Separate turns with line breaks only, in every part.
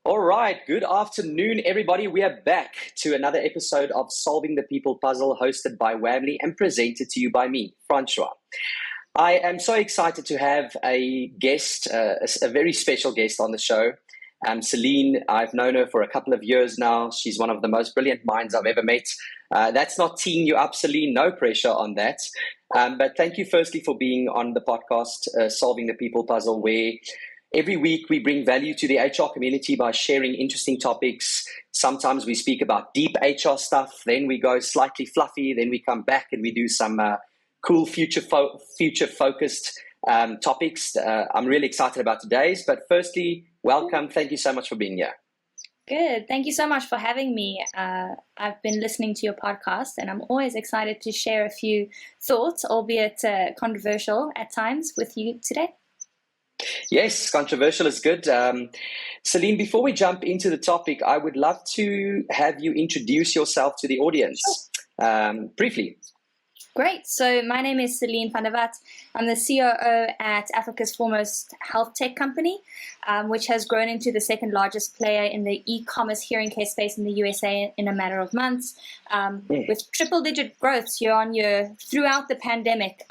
All right, good afternoon, everybody. We are back to another episode of Solving the People Puzzle, hosted by Whamley and presented to you by me, Francois. I am so excited to have a guest, a very special guest on the show. Seline, I've known her for a couple of years now. She's one of the most brilliant minds I've ever met. That's not teeing you up, Seline, no pressure on that. But thank you firstly for being on the podcast, Solving the People Puzzle, where every week we bring value to the HR community by sharing interesting topics. Sometimes we speak about deep HR stuff, then we go slightly fluffy, then we come back and we do some cool future-focused topics. I'm really excited about today's, but firstly, welcome. Thank you so much for being here.
Good. Thank you so much for having me. I've been listening to your podcast and I'm always excited to share a few thoughts, albeit controversial at times, with you today.
Yes, controversial is good. Seline, before we jump into the topic, I would love to have you introduce yourself to the audience briefly.
Great. So my name is Seline van der Walt. I'm the COO at Africa's foremost health tech company, which has grown into the second largest player in the e-commerce hearing care space in the USA in a matter of months, with triple-digit growth year on year throughout the pandemic,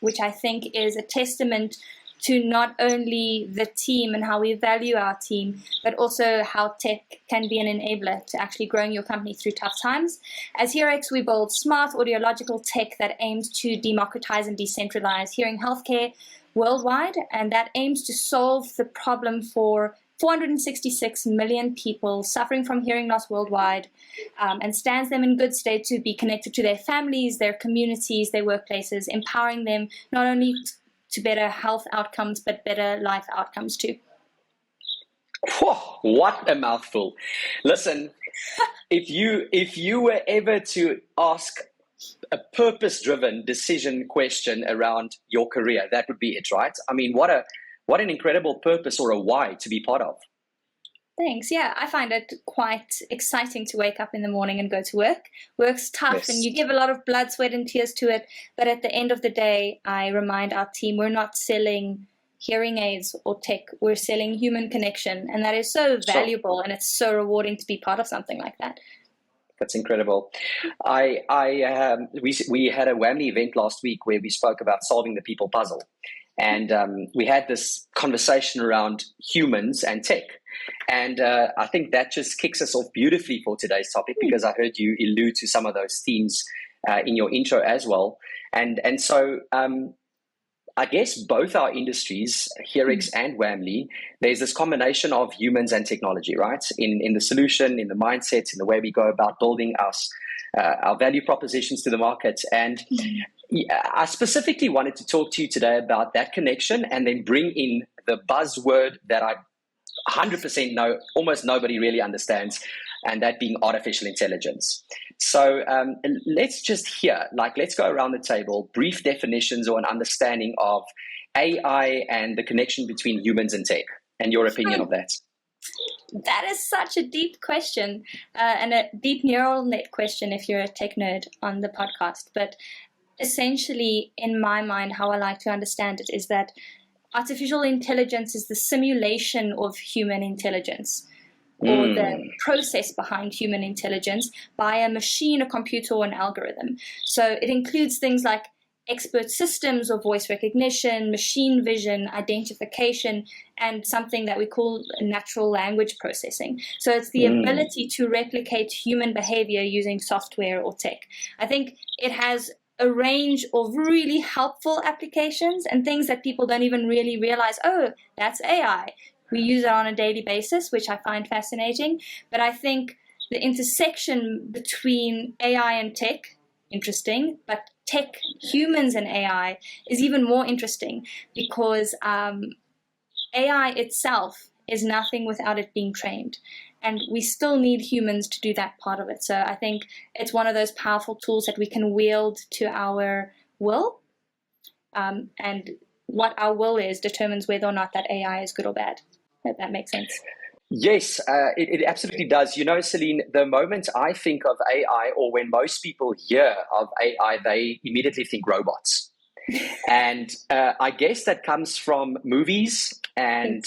which I think is a testament to not only the team and how we value our team, but also how tech can be an enabler to actually growing your company through tough times. As hearX, we build smart audiological tech that aims to democratize and decentralize hearing healthcare worldwide, and that aims to solve the problem for 466 million people suffering from hearing loss worldwide, and stands them in good state to be connected to their families, their communities, their workplaces, empowering them not only to better health outcomes, but better life outcomes too.
Whoa, what a mouthful. Listen, if you were ever to ask a purpose-driven decision question around your career, that would be it, right? I mean, what an incredible purpose or a why to be part of.
Thanks. Yeah, I find it quite exciting to wake up in the morning and go to work. Work's tough,
Yes.
and you give a lot of blood, sweat, and tears to it. But at the end of the day, I remind our team we're not selling hearing aids or tech. We're selling human connection, and that is so valuable, and it's so rewarding to be part of something like that.
That's incredible. We had a Whamley event last week where we spoke about solving the people puzzle. And we had this conversation around humans and tech. And I think that just kicks us off beautifully for today's topic, because I heard you allude to some of those themes in your intro as well. And so I guess both our industries, hearX and Whamley, there's this combination of humans and technology, right? In the solution, in the mindset, in the way we go about building our value propositions to the market. And I specifically wanted to talk to you today about that connection, and then bring in the buzzword that I 100% know almost nobody really understands, and that being artificial intelligence. So let's go around the table, brief definitions or an understanding of AI and the connection between humans and tech, and your opinion of that.
That is such a deep question, and a deep neural net question if you're a tech nerd on the podcast. But essentially, in my mind, how I like to understand it is that artificial intelligence is the simulation of human intelligence, or the process behind human intelligence by a machine, a computer, or an algorithm. So it includes things like expert systems of voice recognition, machine vision, identification, and something that we call natural language processing. So it's the ability to replicate human behavior using software or tech. I think it has a range of really helpful applications and things that people don't even really realize, oh, that's AI. We use it on a daily basis, which I find fascinating. But I think the intersection between AI and tech, interesting, but tech, humans and AI is even more interesting, because AI itself is nothing without it being trained. And we still need humans to do that part of it. So I think it's one of those powerful tools that we can wield to our will. And what our will is determines whether or not that AI is good or bad. If that makes sense.
Yes, it absolutely does. You know, Seline, the moment I think of AI, or when most people hear of AI, they immediately think robots. And I guess that comes from movies and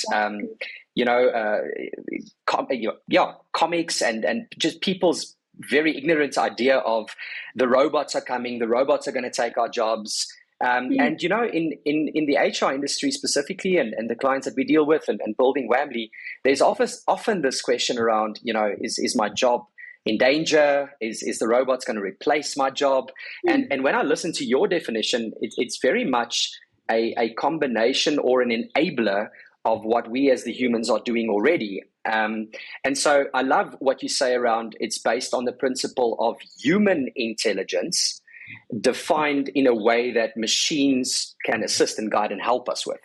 comics and just people's very ignorant idea of the robots are coming, the robots are going to take our jobs. And, in the HR industry specifically, and the clients that we deal with and building Wambly, there's often this question around, is my job in danger? Is the robots going to replace my job? And when I listen to your definition, it's very much a combination or an enabler of what we as the humans are doing already. And so I love what you say around it's based on the principle of human intelligence defined in a way that machines can assist and guide and help us with.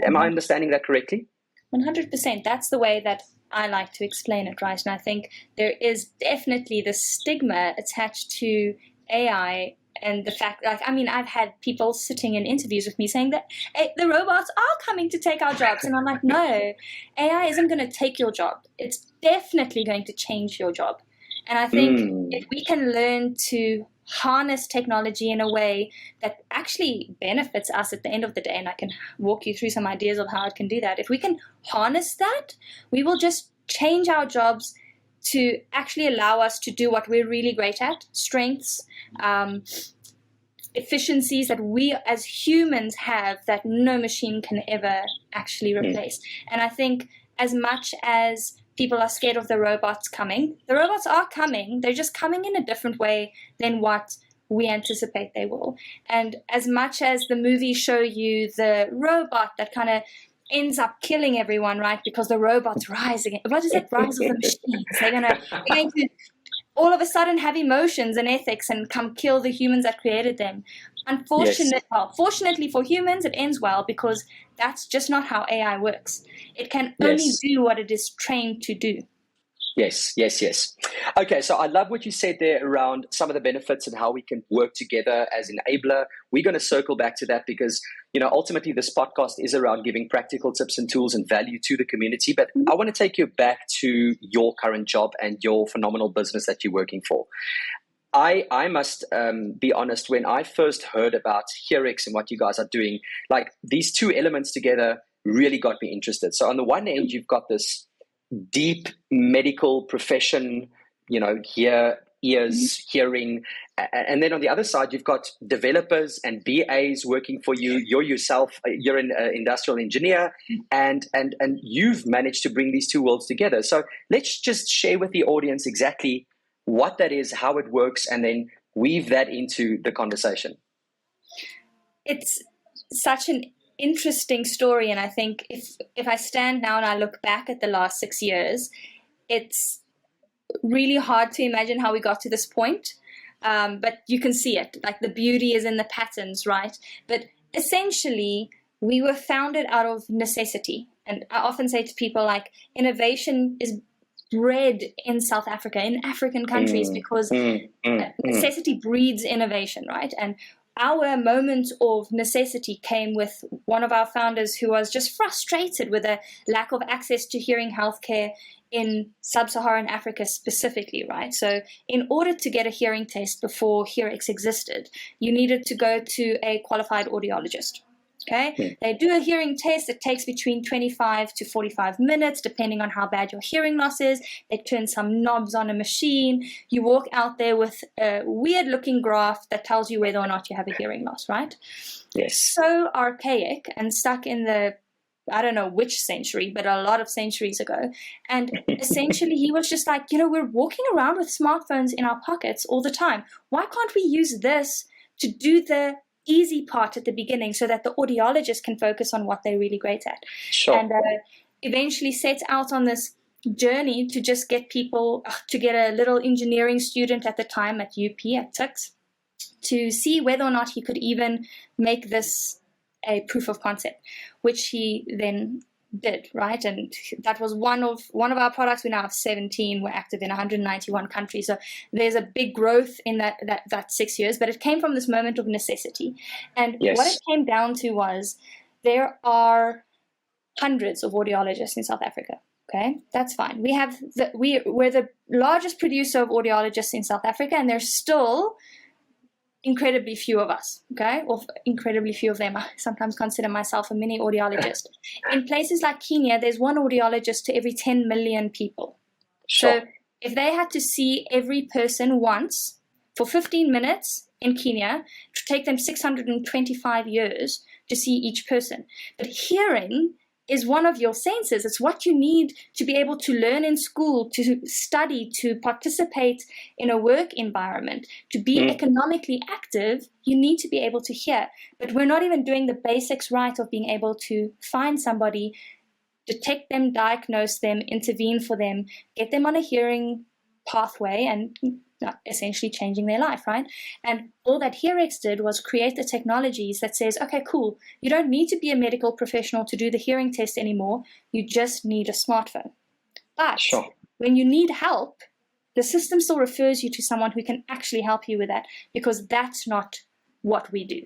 Am I understanding that correctly?
100%. That's the way that I like to explain it, right? And I think there is definitely the stigma attached to AI and the fact, I've had people sitting in interviews with me saying that the robots are coming to take our jobs. And I'm like, no, AI isn't going to take your job. It's definitely going to change your job. And I think if we can learn to harness technology in a way that actually benefits us at the end of the day, and I can walk you through some ideas of how it can do that. If we can harness that, we will just change our jobs to actually allow us to do what we're really great at, strengths, efficiencies that we as humans have that no machine can ever actually replace. And I think as much as people are scared of the robots coming, the robots are coming. They're just coming in a different way than what we anticipate they will. And as much as the movies show you the robot that kind of ends up killing everyone, right? Because the robots rise again. What is it? Rise of the machines. They're going to all of a sudden have emotions and ethics and come kill the humans that created them. Fortunately for humans, it ends well because that's just not how AI works. It can only do what it is trained to do.
Yes. Okay, so I love what you said there around some of the benefits and how we can work together as enabler. We're going to circle back to that because, ultimately this podcast is around giving practical tips and tools and value to the community. But I want to take you back to your current job and your phenomenal business that you're working for. I must be honest, when I first heard about hearX and what you guys are doing, like these two elements together really got me interested. So on the one end, you've got this deep medical profession, ears, hearing. And then on the other side, you've got developers and BAs working for you. You're an industrial engineer, and you've managed to bring these two worlds together. So let's just share with the audience exactly what that is, how it works, and then weave that into the conversation.
It's such an interesting story, and I think if I stand now and I look back at the last 6 years, it's really hard to imagine how we got to this point, but you can see it. Like the beauty is in the patterns, right? But essentially, we were founded out of necessity, and I often say to people, like, innovation is bred in South Africa, in African countries, because necessity breeds innovation, right? And our moment of necessity came with one of our founders who was just frustrated with a lack of access to hearing healthcare in sub-Saharan Africa specifically, right? So in order to get a hearing test before hearX existed, you needed to go to a qualified audiologist. Okay, they do a hearing test. It takes between 25 to 45 minutes, depending on how bad your hearing loss is. They turn some knobs on a machine. You walk out there with a weird-looking graph that tells you whether or not you have a hearing loss, right?
Yes.
So archaic and stuck in the, I don't know which century, but a lot of centuries ago. And essentially, he was just like, we're walking around with smartphones in our pockets all the time. Why can't we use this to do the easy part at the beginning so that the audiologist can focus on what they're really great at?
Sure.
And eventually set out on this journey to just get people, to get a little engineering student at the time at UP, at TUX, to see whether or not he could even make this a proof of concept, which he then did, right? And that was one of our products. We now have 17. We're active in 191 countries. So there's a big growth in that 6 years, but it came from this moment of necessity. And what it came down to was there are hundreds of audiologists in South Africa. Okay, that's fine. We're the largest producer of audiologists in South Africa, and there's still incredibly few of us, okay, or incredibly few of them. I sometimes consider myself a mini audiologist. In places like Kenya, there's one audiologist to every 10 million people.
Sure.
So if they had to see every person once for 15 minutes in Kenya, it would take them 625 years to see each person. But hearing is one of your senses. It's what you need to be able to learn in school, to study, to participate in a work environment, to be economically active. You need to be able to hear. But we're not even doing the basics right of being able to find somebody, detect them, diagnose them, intervene for them, get them on a hearing pathway, and essentially changing their life, right? And all that hearX did was create the technologies that says, okay, cool, you don't need to be a medical professional to do the hearing test anymore. You just need a smartphone. But when you need help, the system still refers you to someone who can actually help you with that, because that's not what we do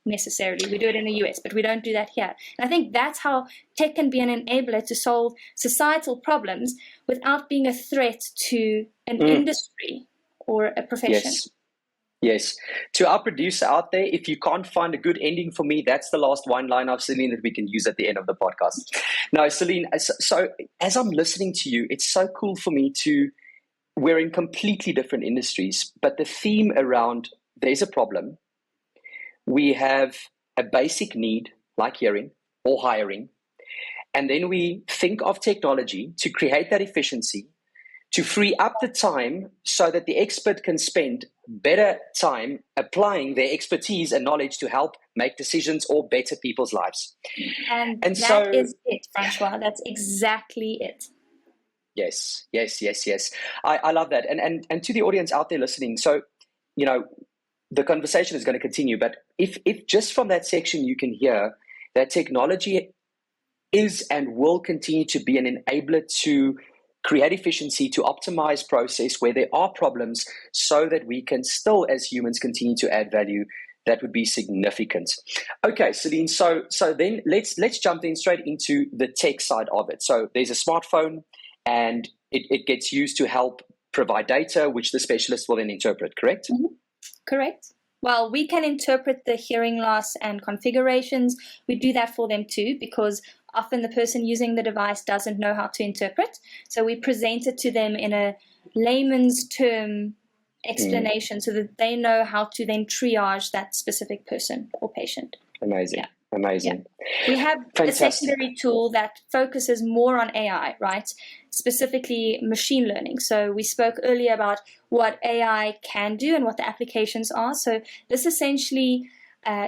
necessarily. We do it in the US, but we don't do that here. And I think that's how tech can be an enabler to solve societal problems without being a threat to an industry or a profession.
Yes. To our producer out there, if you can't find a good ending for me, that's the last one line of Seline that we can use at the end of the podcast. Now, Seline, so as I'm listening to you, it's so cool for me we're in completely different industries, but the theme around there's a problem, we have a basic need like hearing or hiring, and then we think of technology to create that efficiency, to free up the time so that the expert can spend better time applying their expertise and knowledge to help make decisions or better people's lives.
And that is it, Francois. That's exactly it.
Yes. I love that. And to the audience out there listening, so, the conversation is going to continue, but if just from that section you can hear that technology is and will continue to be an enabler to create efficiency, to optimize process where there are problems, so that we can still, as humans, continue to add value, that would be significant. Okay, Seline, so then let's jump in straight into the tech side of it. So there's a smartphone, and it gets used to help provide data, which the specialist will then interpret, correct?
Mm-hmm. Correct. Well, we can interpret the hearing loss and configurations. We do that for them too, because often the person using the device doesn't know how to interpret. So we present it to them in a layman's term explanation so that they know how to then triage that specific person or patient.
Amazing. Amazing.
Yeah. We have a secondary tool that focuses more on AI, right? Specifically machine learning. So we spoke earlier about what AI can do and what the applications are. So this essentially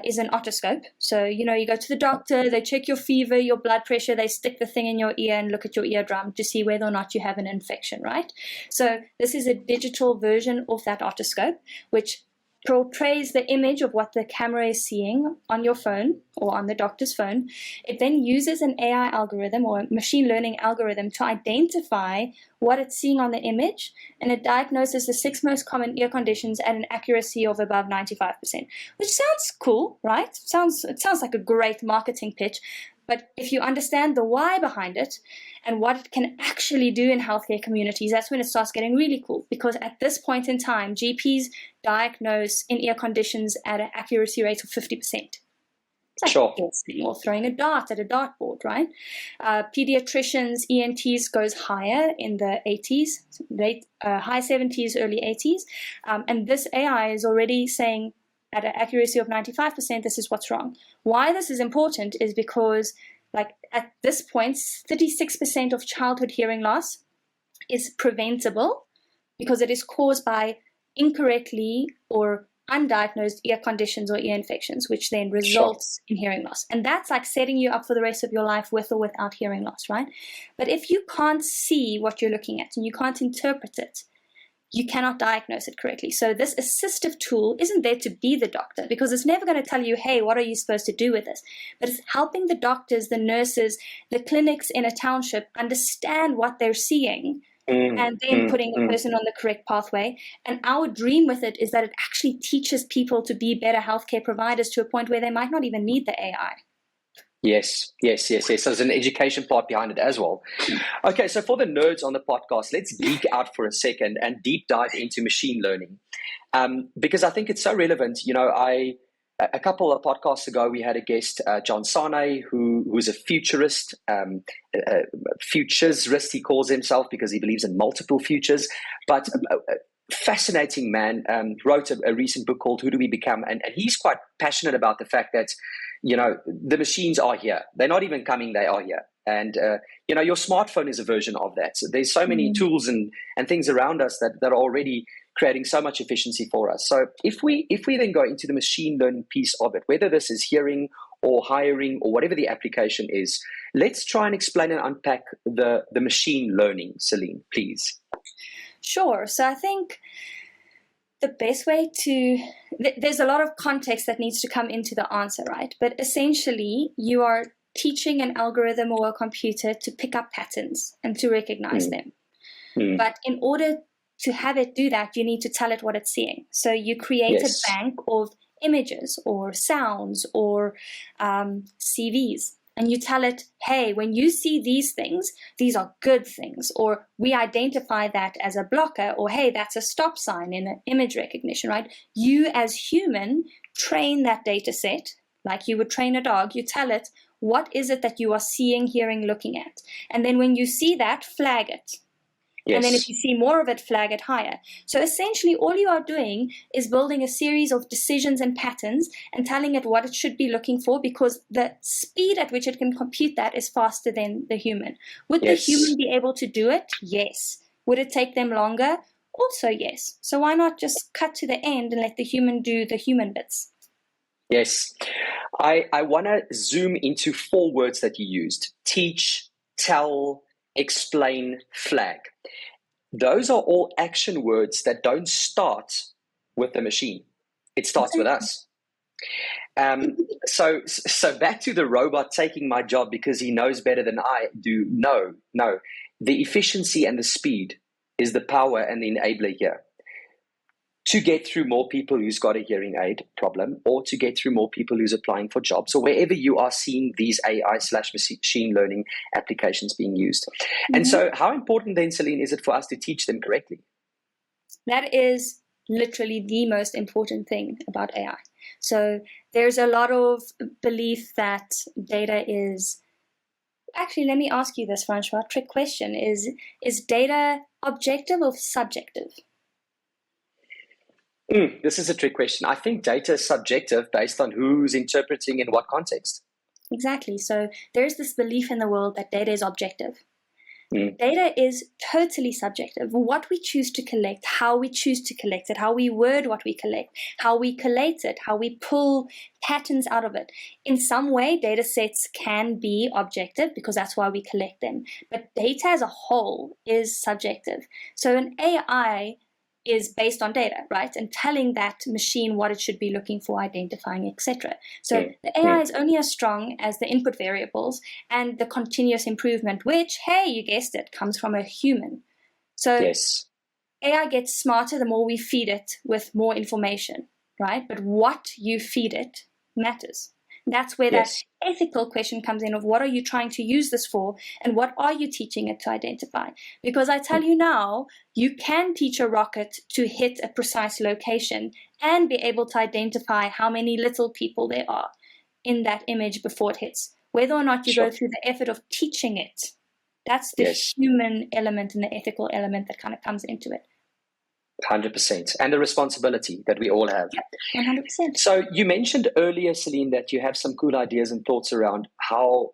is an otoscope. So, you go to the doctor, they check your fever, your blood pressure, they stick the thing in your ear and look at your eardrum to see whether or not you have an infection, right? So this is a digital version of that otoscope, which portrays the image of what the camera is seeing on your phone or on the doctor's phone. It then uses an AI algorithm or a machine learning algorithm to identify what it's seeing on the image, and it diagnoses the 6 most common ear conditions at an accuracy of above 95%, which sounds cool, right? It sounds like a great marketing pitch. But if you understand the why behind it and what it can actually do in healthcare communities, that's when it starts getting really cool. Because at this point in time, GPs diagnose in-ear conditions at an accuracy rate of 50%. It's like guessing or throwing a dart at a dartboard, right? Pediatricians, ENTs goes higher in the 80s, high 70s, early 80s. And this AI is already saying, at an accuracy of 95%, this is what's wrong. Why this is important is because, at this point, 36% of childhood hearing loss is preventable because it is caused by incorrectly or undiagnosed ear conditions or ear infections, which then results in hearing loss. And that's like setting you up for the rest of your life with or without hearing loss, right? But if you can't see what you're looking at and you can't interpret it, you cannot diagnose it correctly. So this assistive tool isn't there to be the doctor, because it's never going to tell you, hey, what are you supposed to do with this? But it's helping the doctors, the nurses, the clinics in a township understand what they're seeing and then putting a person on the correct pathway. And our dream with it is that it actually teaches people to be better healthcare providers to a point where they might not even need the AI.
Yes. So there's an education part behind it as well. Okay, so for the nerds on the podcast, let's geek out for a second and deep dive into machine learning, because I think it's so relevant. A couple of podcasts ago, we had a guest, John Sane, who's a futurist, futurist, he calls himself, because he believes in multiple futures. But fascinating man, wrote a recent book called Who Do We Become? And he's quite passionate about the fact that, the machines are here. They're not even coming, they are here. And, your smartphone is a version of that. So there's so many tools and things around us that are already creating so much efficiency for us. So if we then go into the machine learning piece of it, whether this is hearing or hiring or whatever the application is, let's try and explain and unpack the machine learning, Seline, please.
Sure. So I think the best way there's a lot of context that needs to come into the answer, right? But essentially, you are teaching an algorithm or a computer to pick up patterns and to recognize them. But in order to have it do that, you need to tell it what it's seeing. So you create a bank of images or sounds or CVs. And you tell it, hey, when you see these things, these are good things. Or we identify that as a blocker. Or, hey, that's a stop sign in image recognition, right? You as human train that data set like you would train a dog. You tell it, what is it that you are seeing, hearing, looking at? And then when you see that, flag it. Yes. And then if you see more of it, flag it higher. So essentially, all you are doing is building a series of decisions and patterns and telling it what it should be looking for, because the speed at which it can compute that is faster than the human. Would the human be able to do it? Yes. Would it take them longer? Also yes. So why not just cut to the end and let the human do the human bits?
Yes. I want to zoom into 4 words that you used: teach, tell, explain, flag. Those are all action words that don't start with the machine. It starts with us. So back to the robot taking my job because he knows better than I do. No. The efficiency and the speed is the power and the enabler here. To get through more people who's got a hearing aid problem, or to get through more people who's applying for jobs, or wherever you are seeing these AI/machine learning applications being used. Mm-hmm. And so how important then, Seline, is it for us to teach them correctly?
That is literally the most important thing about AI. So there's a lot of belief that data is... Actually, let me ask you this, Francois. Trick question. Is data objective or subjective?
This is a trick question. I think data is subjective based on who's interpreting in what context.
Exactly. So there's this belief in the world that data is objective. Data is totally subjective. What we choose to collect, how we choose to collect it, how we word what we collect, how we collate it, how we pull patterns out of it. In some way, data sets can be objective because that's why we collect them. But data as a whole is subjective. So an AI is based on data, right? And telling that machine what it should be looking for, identifying, etc. So the AI is only as strong as the input variables and the continuous improvement, which, hey, you guessed it, comes from a human. So AI gets smarter the more we feed it with more information, right? But what you feed it matters. That's where that ethical question comes in of what are you trying to use this for and what are you teaching it to identify? Because I tell you now, you can teach a rocket to hit a precise location and be able to identify how many little people there are in that image before it hits. Whether or not you go through the effort of teaching it, that's the human element and the ethical element that kind of comes into it.
100%. And the responsibility that we all have.
100%.
So you mentioned earlier, Seline, that you have some cool ideas and thoughts around how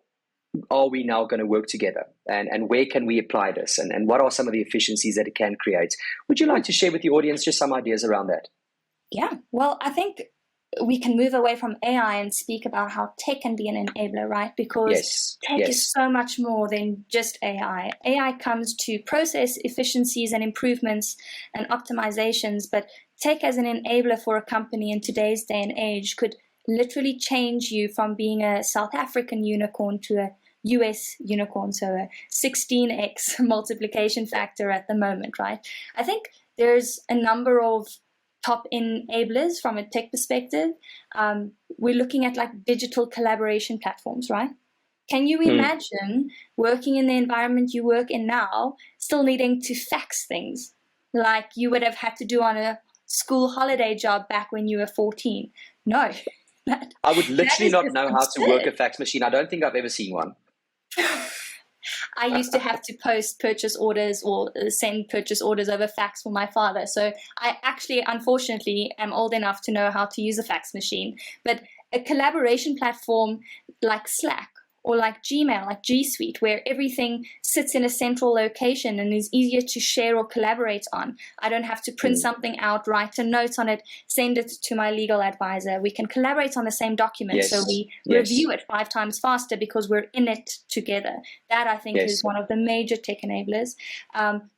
are we now going to work together and where can we apply this and what are some of the efficiencies that it can create. Would you like to share with the audience just some ideas around that?
Yeah, well, I think we can move away from AI and speak about how tech can be an enabler, right? Because tech is so much more than just AI. AI comes to process efficiencies and improvements and optimizations, but tech as an enabler for a company in today's day and age could literally change you from being a South African unicorn to a US unicorn, so a 16x multiplication factor at the moment, right? I think there's a number of top enablers from a tech perspective, we're looking at like digital collaboration platforms, right? Can you imagine working in the environment you work in now, still needing to fax things like you would have had to do on a school holiday job back when you were 14? No.
I would literally not know how to work a
absurd.
fax machine. I don't think I've ever seen one.
I used to have to post purchase orders or send purchase orders over fax for my father. So I actually, unfortunately, am old enough to know how to use a fax machine. But a collaboration platform like Slack or like Gmail, like G Suite, where everything sits in a central location and is easier to share or collaborate on. I don't have to print something out, write a note on it, send it to my legal advisor. We can collaborate on the same document, so we review it 5 times faster because we're in it together. That, I think, is one of the major tech enablers.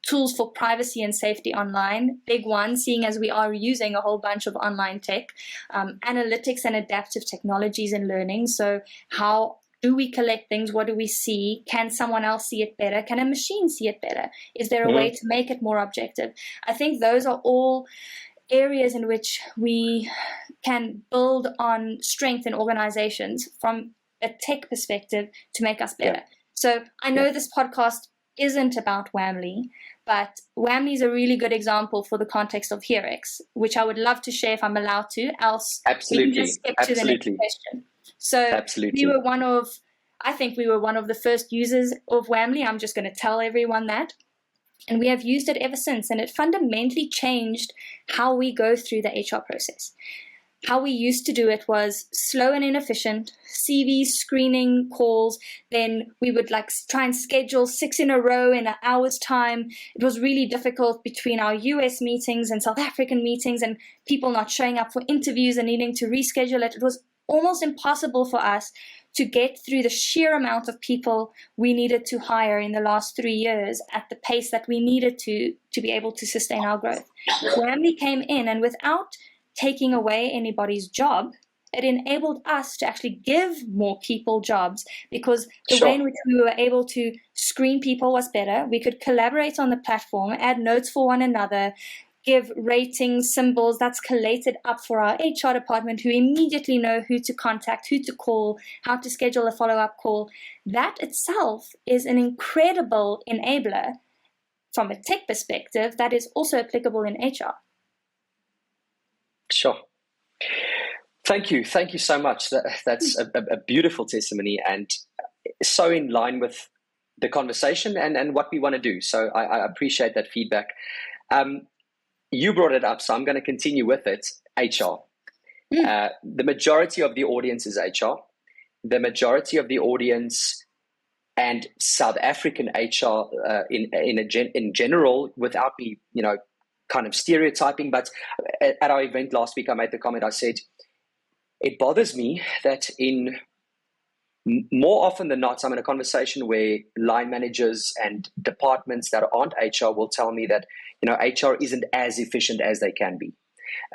Tools for privacy and safety online, big one, seeing as we are using a whole bunch of online tech. Analytics and adaptive technologies and learning. So how do we collect things? What do we see? Can someone else see it better? Can a machine see it better? Is there a way to make it more objective? I think those are all areas in which we can build on strength in organizations from a tech perspective to make us better. So I know this podcast isn't about Wamley, but Wamley is a really good example for the context of hearX, which I would love to share if I'm allowed to, else we can just skip to the next question. So we were I think we were one of the first users of Wamley. I'm just going to tell everyone that. And we have used it ever since. And it fundamentally changed how we go through the HR process. How we used to do it was slow and inefficient, CV screening calls. Then we would like try and schedule 6 in a row in an hour's time. It was really difficult between our US meetings and South African meetings and people not showing up for interviews and needing to reschedule it. It was almost impossible for us to get through the sheer amount of people we needed to hire in the last 3 years at the pace that we needed to be able to sustain our growth. Wamley came in, and without taking away anybody's job, it enabled us to actually give more people jobs, because the way in which we were able to screen people was better. We could collaborate on the platform, add notes for one another, give ratings, symbols that's collated up for our HR department, who immediately know who to contact, who to call, how to schedule a follow-up call. That itself is an incredible enabler from a tech perspective that is also applicable in HR.
Sure. Thank you. Thank you so much. That's a beautiful testimony and so in line with the conversation and what we want to do. So I appreciate that feedback. You brought it up, so I'm going to continue with it. HR. The majority of the audience is HR. The majority of the audience and South African HR in general, without me, kind of stereotyping, but at our event last week, I made the comment, I said, it bothers me that more often than not, I'm in a conversation where line managers and departments that aren't HR will tell me that, HR isn't as efficient as they can be.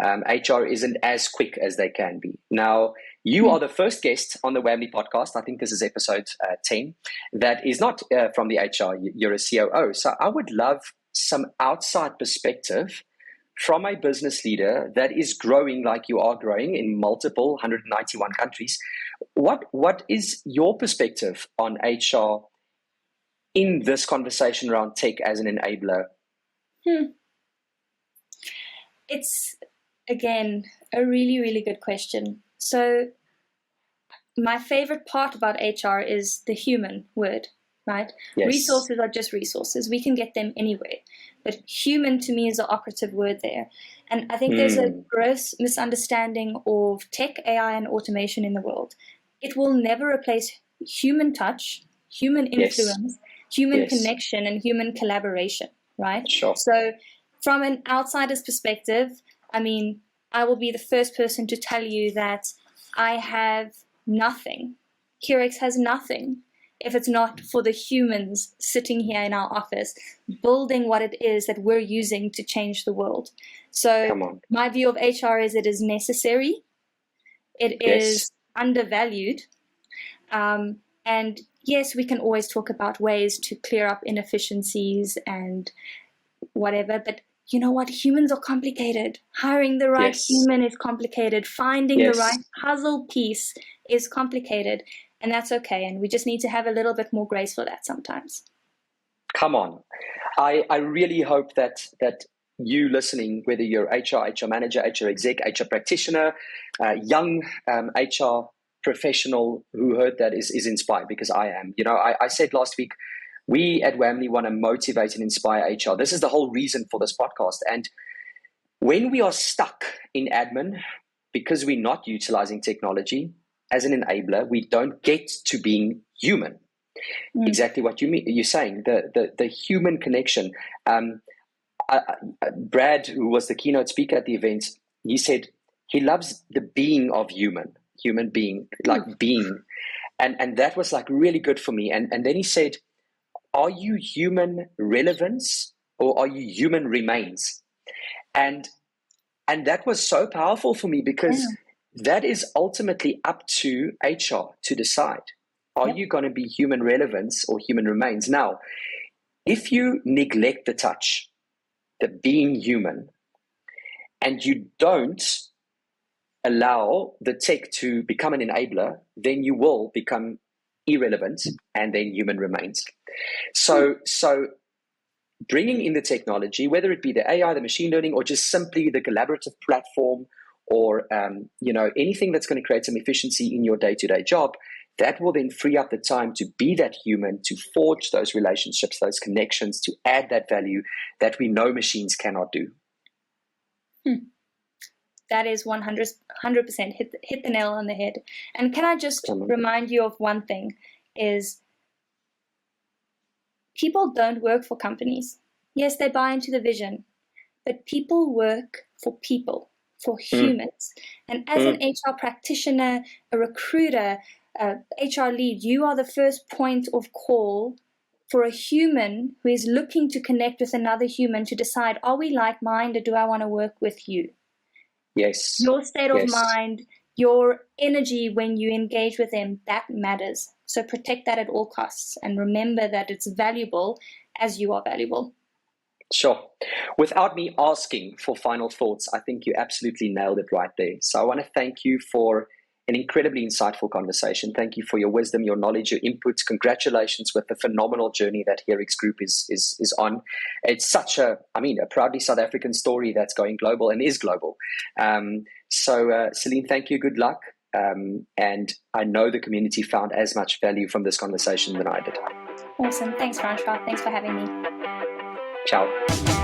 HR isn't as quick as they can be. Now, you are the first guest on the Wamley podcast. I think this is episode 10. That is not from the HR. You're a COO. So I would love some outside perspective from a business leader that is growing like you are growing in multiple 191 countries. What is your perspective on HR in this conversation around tech as an enabler?
It's, again, a really, really good question. So my favorite part about HR is the human word, right? Yes. Resources are just resources. We can get them anywhere. But human to me is the operative word there. And I think there's a gross misunderstanding of tech, AI, and automation in the world. It will never replace human touch, human influence, human connection, and human collaboration, right?
Sure.
So from an outsider's perspective, I mean, I will be the first person to tell you that I have nothing. hearX has nothing if it's not for the humans sitting here in our office, building what it is that we're using to change the world. So my view of HR is it is necessary. It is undervalued. And yes, we can always talk about ways to clear up inefficiencies and whatever, but you know what, humans are complicated. Hiring the right
Yes.
human is complicated. Finding the
Yes.
right puzzle piece is complicated. And that's okay. And we just need to have a little bit more grace for that sometimes.
Come on. I really hope that you listening, whether you're HR manager, HR exec, HR practitioner, young HR professional who heard that is inspired, because I am. You know, I said last week, we at Whamley want to motivate and inspire HR. This is the whole reason for this podcast. And when we are stuck in admin because we're not utilizing technology as an enabler, we don't get to being human. Exactly what you're saying, the human connection. Brad, who was the keynote speaker at the event, he said he loves the being of human being, like being. And that was like really good for me. And then he said, are you human relevance or are you human remains? And that was so powerful for me, because that is ultimately up to HR to decide. Are you going to be human relevance or human remains? Now, if you neglect the touch, the being human, and you don't allow the tech to become an enabler, then you will become irrelevant and then human remains. So bringing in the technology, whether it be the AI, the machine learning, or just simply the collaborative platform, or anything that's going to create some efficiency in your day-to-day job, that will then free up the time to be that human, to forge those relationships, those connections, to add that value that we know machines cannot do.
That is 100% hit the nail on the head. And can I just remind you of one thing, is people don't work for companies. Yes, they buy into the vision, but people work for people, for humans. And as an HR practitioner, a recruiter, HR lead, you are the first point of call for a human who is looking to connect with another human to decide, are we like-minded? Do I want to work with you?
Yes.
Your state of mind, your energy when you engage with them, that matters. So protect that at all costs, and remember that it's valuable as you are valuable.
Sure. Without me asking for final thoughts, I think you absolutely nailed it right there. So I want to thank you for an incredibly insightful conversation. Thank you for your wisdom, your knowledge, your inputs. Congratulations with the phenomenal journey that hearX Group is on. It's such a proudly South African story that's going global and is global. So Seline, thank you. Good luck. And I know the community found as much value from this conversation than I did.
Awesome. Thanks, Francois. Thanks for having me.
Ciao.